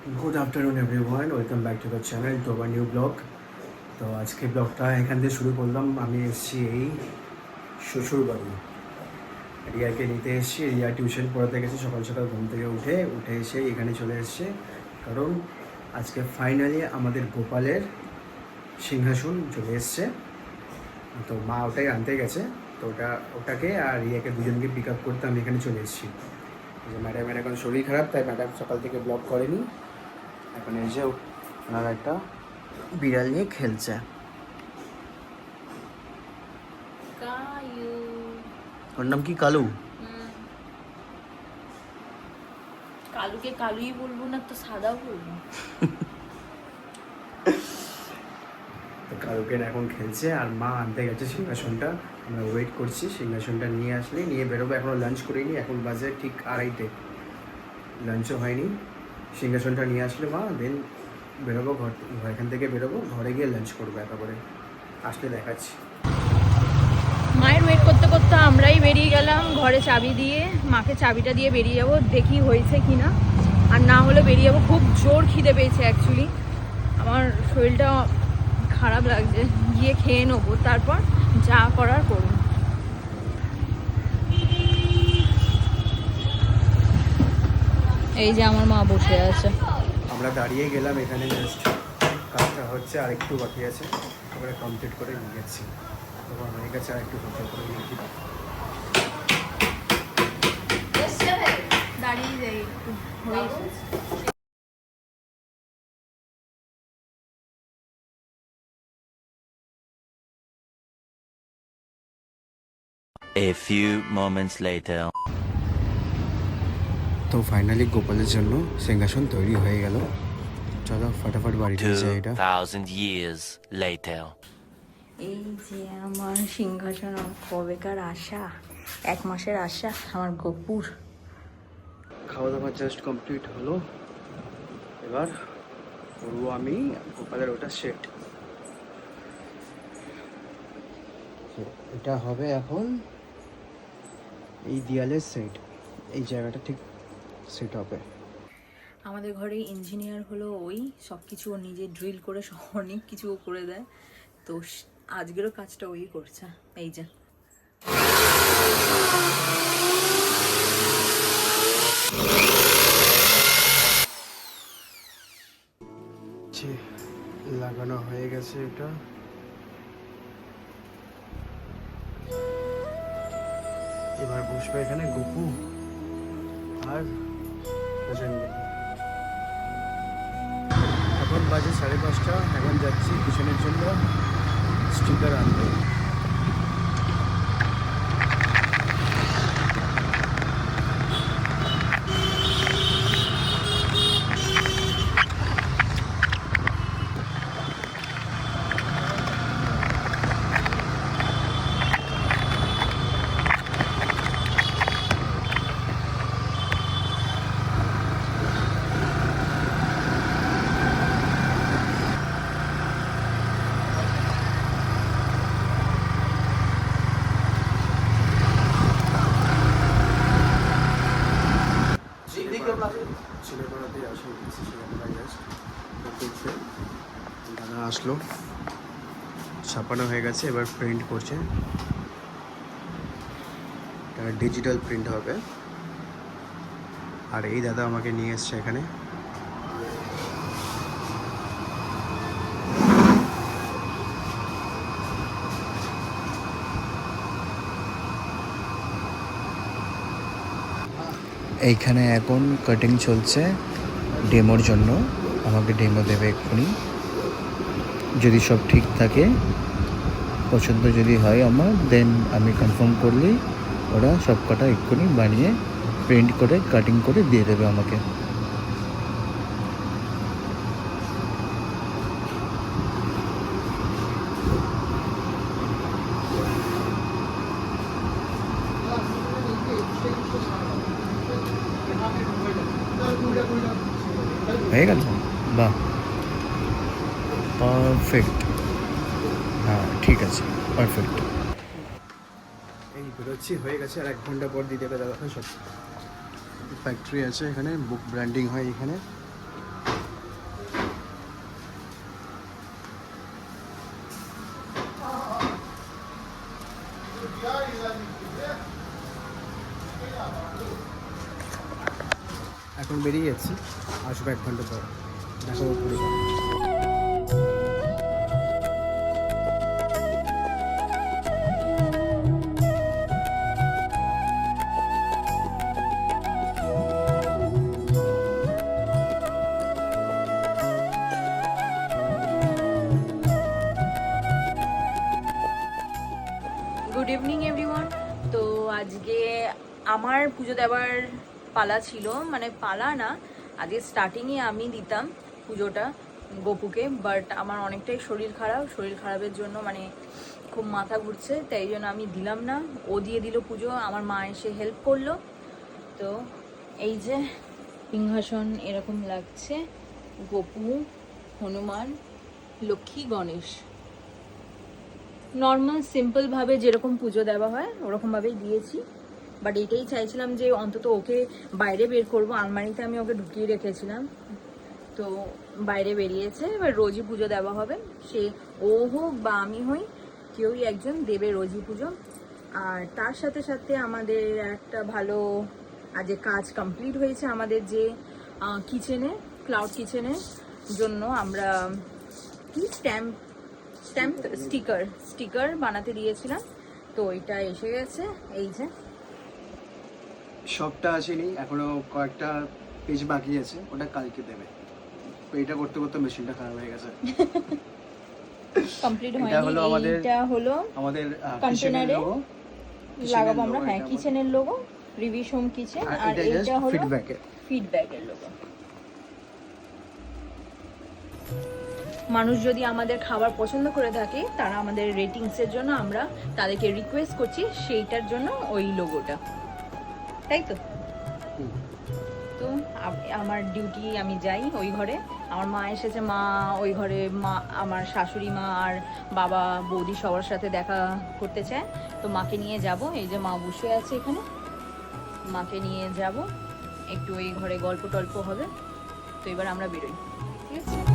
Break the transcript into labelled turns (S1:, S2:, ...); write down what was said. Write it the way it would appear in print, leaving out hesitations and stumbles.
S1: Good afternoon everyone welcome back to the channel to our new blog. তো আজকে ব্লগটা এখান থেকে শুরু করলাম। আমি এসেছি এই শ্বশুরবাড়ি, রিয়াকে নিতে এসেছি। রিয়া টিউশন পড়াতে গেছে, সকাল সকাল ঘুম থেকে উঠে এসে এখানে চলে এসেছে, কারণ আজকে ফাইনালি আমাদের গোপালের সিংহাসন চলে এসছে। তো মা ওটাই আনতে গেছে, তো ওটাকে আর রিয়াকে দুজনকে পিক আপ করতে আমি এখানে চলে এসেছি। যে ম্যাডামের এখন শরীর খারাপ, তাই ম্যাডাম সকাল থেকে ব্লগ করেনি। এখন এই যে ওনারা একটা বিড়াল নিয়ে খেলছে। ওর নাম কি? কালু।
S2: কালুকে কালুই বলবো না তো সাদাও বলবো।
S1: তো কালুকে এখন খেলছে আর মা আনতে গেছে সিংহাসনটা। আমরা ওয়েট করছি সিংহাসনটা নিয়ে আসলে নিয়ে বেরোবো। এখনও লাঞ্চ করিনি, এখন বাজে ঠিক 2:30। লাঞ্চও হয়নি। সিংহাসনটা নিয়ে আসলে মা দেন বেরোবো, এখান থেকে বেরোবো, ঘরে গিয়ে লাঞ্চ করবো একেবারে। আসলে দেখাচ্ছি।
S2: মায়ের ওয়েট করতে করতে আমরাই বেরিয়ে গেলাম ঘরে চাবি দিয়ে। মাকে চাবিটা দিয়ে বেরিয়ে যাবো, দেখি হয়েছে কি না, আর না হলে বেরিয়ে যাবো। খুব জোর খিদে পেয়েছে অ্যাকচুয়ালি, আমার শরীরটা খারাপ লাগছে। গিয়ে খেয়ে নেবো, তারপর যা করার করুন। এই যে আমার মা বসে আছে।
S1: আমরা দাঁড়িয়ে গেলাম এখানে, জাস্ট কাজটা হচ্ছে, আর একটু বাকি আছে, তারপরে কমপ্লিট করে নিয়ে যাচ্ছি। তখন হয়ে গেছে, আর একটু কমপ্লিট করে নিয়েছি।
S2: দাঁড়িয়ে যাই একটু, হয়ে এসেছে।
S3: A few moments later.
S1: তো ফাইনালি গোপালের জন্য সিংহাসন তৈরি হয়ে গেল। চলো ফটাফট বাড়িতে যাই। এটা
S3: 2000 years later.
S2: এই যে আমার সিংহাসন, আমার কবেকার আশা, 1 মাসের আশা, আমার গপুর।
S1: খাওয়া দাওয়া জাস্ট কমপ্লিট হলো। এবার করবো আমি গোপালের ওটা সেট। এটা হবে এখন এই দেয়ালের সেট, এই জায়গাটা ঠিক সেট হবে।
S2: আমাদের ঘরে ইঞ্জিনিয়ার হলো ওই, সব কিছু ও নিজে ড্রিল করে সব অনেক কিছু ও করে দেয়। তো আজকেরও কাজটা ওই করছে। এই যে
S1: লাগানো হয়ে গেছে এটা। এবার বসবে এখানে গপু আর এখন বাজে 5:30। এখন যাচ্ছি কিচেনের জন্য স্টিকার আনতে। ছেলেবেলাতেই আসে দাদা আসলো, ছাপানো হয়ে গেছে, এবার প্রিন্ট করছে। এটা ডিজিটাল প্রিন্ট হবে। আর এই দাদা আমাকে নিয়ে এসছে এখানে। এইখানে এখন কাটিং চলছে ডেমোর জন্য। আমাকে ডেমো দেবে এক্ষুনি, যদি সব ঠিক থাকে, পছন্দ যদি হয় আমার, দেন আমি কনফার্ম করলেই ওরা সব কটা এক্ষুনি বানিয়ে প্রিন্ট করে কাটিং করে দিয়ে দেবে আমাকে। হয়ে গেল? বাহ, পারফেক্ট। হ্যাঁ ঠিক আছে, পারফেক্ট। এই বেরোচ্ছি, হয়ে গেছে। আর 1 ঘন্টা পর দিয়ে দেবে দাদা। সব ফ্যাক্টরি আছে এখানে, বুক ব্র্যান্ডিং হয় এখানে। এখন বেরিয়ে যাচ্ছি, আসবো 1 ঘন্টা পর, দেখাবো পুরো।
S2: Good evening everyone. তো আজকে আমার পুজো দেওয়ার পালা ছিল, মানে পালা না, আজকে স্টার্টিংয়ে আমি দিতাম পুজোটা গপুকে, বাট আমার অনেকটাই শরীর খারাপের জন্য মানে খুব মাথা ঘুরছে, তাই জন্য আমি দিলাম না। ও দিয়ে দিল পুজো, আমার মা এসে হেল্প করলো। তো এই যে সিংহাসন এরকম লাগছে, গপু, হনুমান, লক্ষ্মী, গণেশ, নর্মাল সিম্পলভাবে যেরকম পুজো দেওয়া হয় ওরকমভাবেই দিয়েছি। বাট এটাই চাইছিলাম যে অন্তত ওকে বাইরে বের করব, আলমারিতে আমি ওকে ঢুকিয়ে রেখেছিলাম, তো বাইরে বেরিয়েছে। এবার রোজই পুজো দেওয়া হবে, সে ও হোক বা আমি হই, কেউই একজন দেবে রোজই পুজো। আর তার সাথে সাথে আমাদের একটা ভালো আজকে কাজ কমপ্লিট হয়েছে, আমাদের যে কিচেনে, ক্লাউড কিচেনের জন্য আমরা কি স্টিকার বানাতে দিয়েছিলাম, তো এটা এসে গেছে। এই যে
S1: সবটা আসেনি এখনো, কয়েকটা পেজ বাকি আছে, ওটা কালকে দেবে। তো এটা করতে করতে মেশিনটা খারাপ হয়ে গেছে,
S2: কমপ্লিট
S1: এটা হলো
S2: হয়নি।
S1: আমাদের
S2: এটা হলো
S1: আমাদের
S2: কন্টেনারে লাগাবো আমরা, হ্যাঁ,
S1: এটা
S2: কিচেনের লোগো, রিভিশ হোম কিচেন। আর
S1: এটা
S2: এইটা হলো
S1: ফিডব্যাকের
S2: লোগো। মানুষ যদি আমাদের খাবার পছন্দ করে থাকে, তারা আমাদের রেটিংসের জন্য আমরা তাদেরকে রিকোয়েস্ট করছি, সেইটার জন্য ওই লোগোটা, তাই তো। তো আমার ডিউটি, আমি যাই ওই ঘরে। আমার মা এসেছে, মা ওই ঘরে, মা আমার শাশুড়ি মা আর বাবা বৌদি সবার সাথে দেখা করতে চায়, তো মাকে নিয়ে যাব। এই যে মা বসে আছে এখানে, মাকে নিয়ে যাব, একটু ওই ঘরে গল্প টল্প হবে। তো এবার আমরা বেরোই, ঠিক আছে।